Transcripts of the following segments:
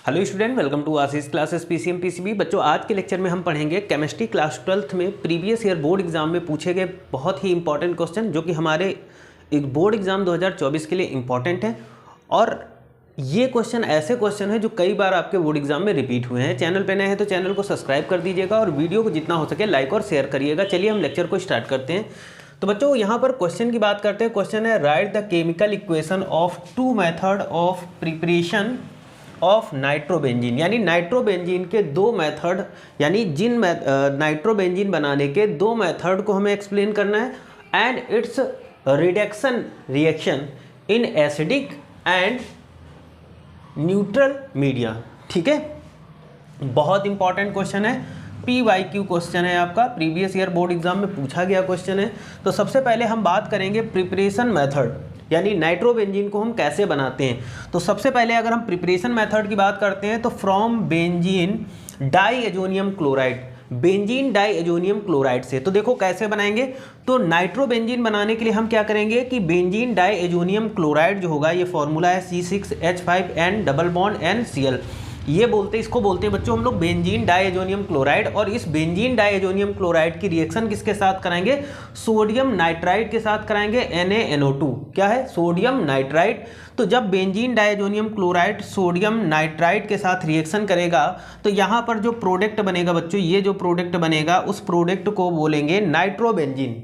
Hello student, welcome to Ashish classes PCM PCB. बच्चों, आज के लेक्चर में हम पढ़ेंगे केमिस्ट्री क्लास 12th में प्रीवियस ईयर बोर्ड एग्जाम में पूछे गए बहुत ही इंपॉर्टेंट क्वेश्चन, जो कि हमारे एक बोर्ड एग्जाम 2024 के लिए इंपॉर्टेंट है। और ये क्वेश्चन ऐसे क्वेश्चन है जो कई बार आपके बोर्ड एग्जाम में रिपीट हुए हैं। चैनल पे नए हैं तो चैनल को सब्सक्राइब कर दीजिएगा और वीडियो को जितना हो सके लाइक और शेयर करिएगा। चलिए हम लेक्चर को स्टार्ट करते हैं। तो बच्चों, यहाँ पर क्वेश्चन की बात करते हैं। क्वेश्चन है, write the chemical equation of two method of preparation of nitrobenzene. यानी नाइट्रोबेंजीन के दो मेथड, यानी जिन नाइट्रोबेंजीन बनाने के दो मेथड को हमें एक्सप्लेन करना है, and it's reduction reaction in acidic and neutral media. ठीक है, बहुत इंपॉर्टेंट क्वेश्चन है, PYQ क्वेश्चन है आपका, प्रीवियस ईयर बोर्ड एग्जाम में पूछा गया क्वेश्चन है। तो सबसे पहले हम बात करेंगे प्रिपरेशन मेथड, यानी नाइट्रोबेंजीन को हम कैसे बनाते हैं। तो सबसे पहले अगर हम प्रिपरेशन मेथड की बात करते हैं तो from benzene diazonium chloride, benzene diazonium chloride से। तो देखो कैसे बनाएंगे। तो नाइट्रोबेंजीन बनाने के लिए हम क्या करेंगे कि बेंजीन डाईएजोनियम क्लोराइड जो होगा, ये फॉर्मूला है C6H5N डबल बॉन्ड NCl। ये इसको बोलते हैं बच्चों हम लोग बेंजीन डाईएजोनियम क्लोराइड। और इस बेंजीन डाईएजोनियम क्लोराइड की रिएक्शन किसके साथ कराएंगे? सोडियम नाइट्राइड के साथ कराएंगे, NaNO2। क्या है? Sodium nitride. तो जब benzene diazonium chloride sodium nitride के साथ रिएक्शन करेगा तो यहाँ पर जो प्रोडक्ट बनेगा बच्चों, ये जो प्रोडक्ट बनेगा उस प्रोडक्ट को बोलेंगे nitrobenzene.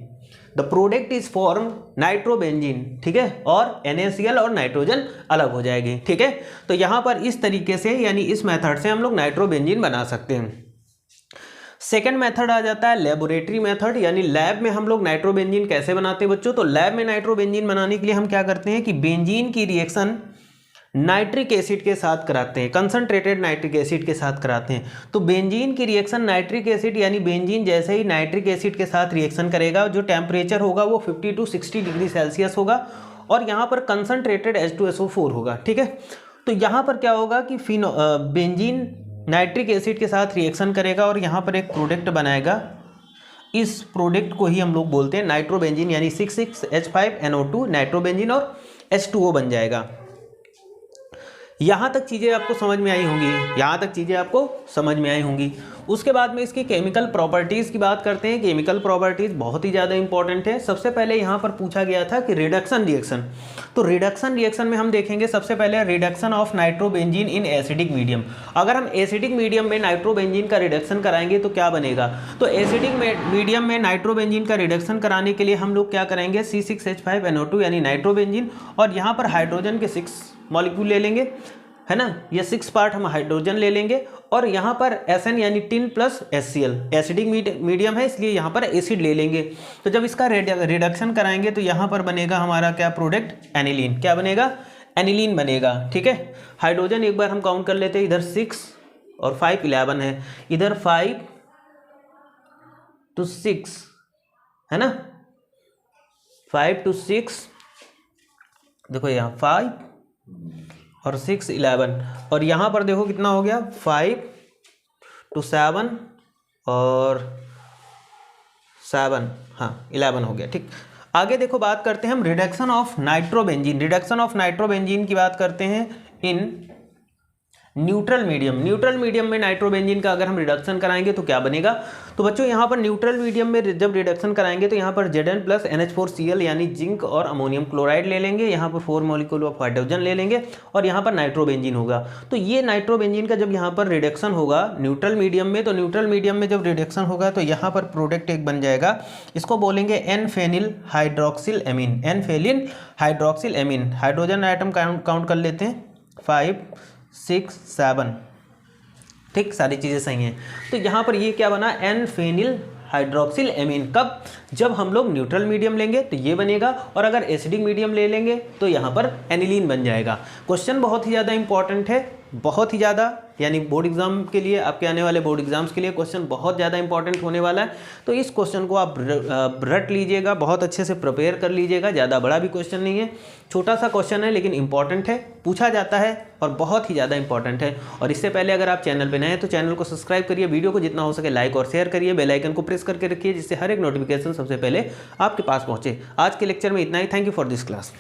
The product is form nitrobenzene. ठीक है, और NaCl और नाइट्रोजन अलग हो जाएगी। ठीक है, तो यहाँ पर इस तरीके से, यानी इस मेथड से हम लोग नाइट्रोबेंजीन बना सकते हैं। सेकेंड मेथड आ जाता है लेबोरेटरी मेथड, यानी लैब में हम लोग नाइट्रोबेंजीन कैसे बनाते हैं बच्चों। तो लैब में नाइट्रोबेंजीन बनाने के लिए हम क्या करते हैं कि बेंजीन की रिएक्शन नाइट्रिक एसिड के साथ कराते हैं, कंसंट्रेटेड नाइट्रिक एसिड के साथ कराते हैं। तो बेंजीन की रिएक्शन नाइट्रिक एसिड, यानी बेंजीन जैसे ही नाइट्रिक एसिड के साथ रिएक्शन करेगा, जो टेम्परेचर होगा वो 50 to 60 डिग्री सेल्सियस होगा, और यहाँ पर कंसंट्रेटेड H2SO4 होगा। ठीक है, तो यहाँ पर क्या होगा कि बेंजीन नाइट्रिक एसिड के साथ रिएक्शन करेगा और यहाँ पर एक प्रोडक्ट बनाएगा। इस प्रोडक्ट को ही हम लोग बोलते हैं नाइट्रोबेंजीन, यानी 6,6H5NO2 नाइट्रोबेंजीन और H2O बन जाएगा। यहाँ तक चीज़ें आपको समझ में आई होंगी, उसके बाद में इसकी केमिकल प्रॉपर्टीज़ की बात करते हैं। केमिकल प्रॉपर्टीज़ बहुत ही ज़्यादा इंपॉर्टेंट है। सबसे पहले यहाँ पर पूछा गया था कि रिडक्शन रिएक्शन। तो रिडक्शन रिएक्शन में हम देखेंगे सबसे पहले reduction of nitrobenzene in acidic medium. अगर हम एसिडिक मीडियम में नाइट्रोबेंजीन का रिडक्शन कराएंगे तो क्या बनेगा। तो एसिडिक मीडियम में नाइट्रोबेंजीन का रिडक्शन कराने के लिए हम लोग क्या करेंगे, C6H5NO2 यानी नाइट्रोबेंजीन, और यहाँ पर हाइड्रोजन के 6 मॉलिक्यूल ले लेंगे, है ना, ये 6 पार्ट हम हाइड्रोजन ले लेंगे, और यहाँ पर SN यानी tin plus HCl, acidic medium है इसलिए यहाँ पर एसिड ले लेंगे। तो जब इसका रिडक्शन कराएंगे तो यहाँ पर बनेगा हमारा क्या प्रोडक्ट, एनिलीन। क्या बनेगा? एनिलीन बनेगा। ठीक है, हाइड्रोजन एक बार हम काउंट कर लेते हैं, इधर 6 और 5 11 है, इधर 5 to 6 है ना, 5 to 6, देखो यहाँ 5 और 6 11, और यहाँ पर देखो कितना हो गया, 5 to 7 और 7, हाँ 11 हो गया। ठीक, आगे देखो बात करते हैं हम reduction of nitrobenzene. Reduction of nitrobenzene की बात करते हैं in neutral medium. Neutral medium में नाइट्रोबेंजीन का अगर हम रिडक्शन कराएंगे तो क्या बनेगा। तो बच्चों यहाँ पर न्यूट्रल मीडियम में जब रिडक्शन कराएंगे तो यहाँ पर Zn प्लस NH4Cl यानी जिंक और अमोनियम क्लोराइड ले लेंगे, यहाँ पर 4 मॉलिक्यूल ऑफ हाइड्रोजन ले लेंगे, और यहाँ पर नाइट्रोबेंजीन होगा। तो ये नाइट्रोबेंजीन का जब यहाँ पर रिडक्शन होगा न्यूट्रल मीडियम में, तो न्यूट्रल मीडियम में जब रिडक्शन होगा तो यहाँ पर प्रोडक्ट एक बन जाएगा, इसको बोलेंगे N phenyl hydroxyl amine. N phenyl hydroxyl amine. Hydrogen atom count कर लेते हैं, 5 6 7। ठीक, सारी चीज़ें सही हैं। तो यहाँ पर ये क्या बना, N-फेनिल हाइड्रोक्सिल एमीन। कब? जब हम लोग न्यूट्रल मीडियम लेंगे तो ये बनेगा, और अगर एसिडिक मीडियम ले लेंगे तो यहाँ पर एनिलीन बन जाएगा। क्वेश्चन बहुत ही ज़्यादा इंपॉर्टेंट है, बहुत ही ज़्यादा, यानी बोर्ड एग्जाम के लिए, आपके आने वाले बोर्ड एग्जाम्स के लिए क्वेश्चन बहुत ज़्यादा इंपॉर्टेंट होने वाला है। तो इस क्वेश्चन को आप रट लीजिएगा, बहुत अच्छे से प्रिपेयर कर लीजिएगा। ज़्यादा बड़ा भी क्वेश्चन नहीं है, छोटा सा क्वेश्चन है, लेकिन इंपॉर्टेंट है, पूछा जाता है और बहुत ही ज़्यादा इंपॉर्टेंट है। और इससे पहले अगर आप चैनल पर नए हैं तो चैनल को सब्सक्राइब करिए, वीडियो को जितना हो सके लाइक और शेयर करिए, बेल आइकन को प्रेस करके रखिए, जिससे हर एक नोटिफिकेशन सबसे पहले आपके पास पहुँचे। आज के लेक्चर में इतना ही। Thank you for this class.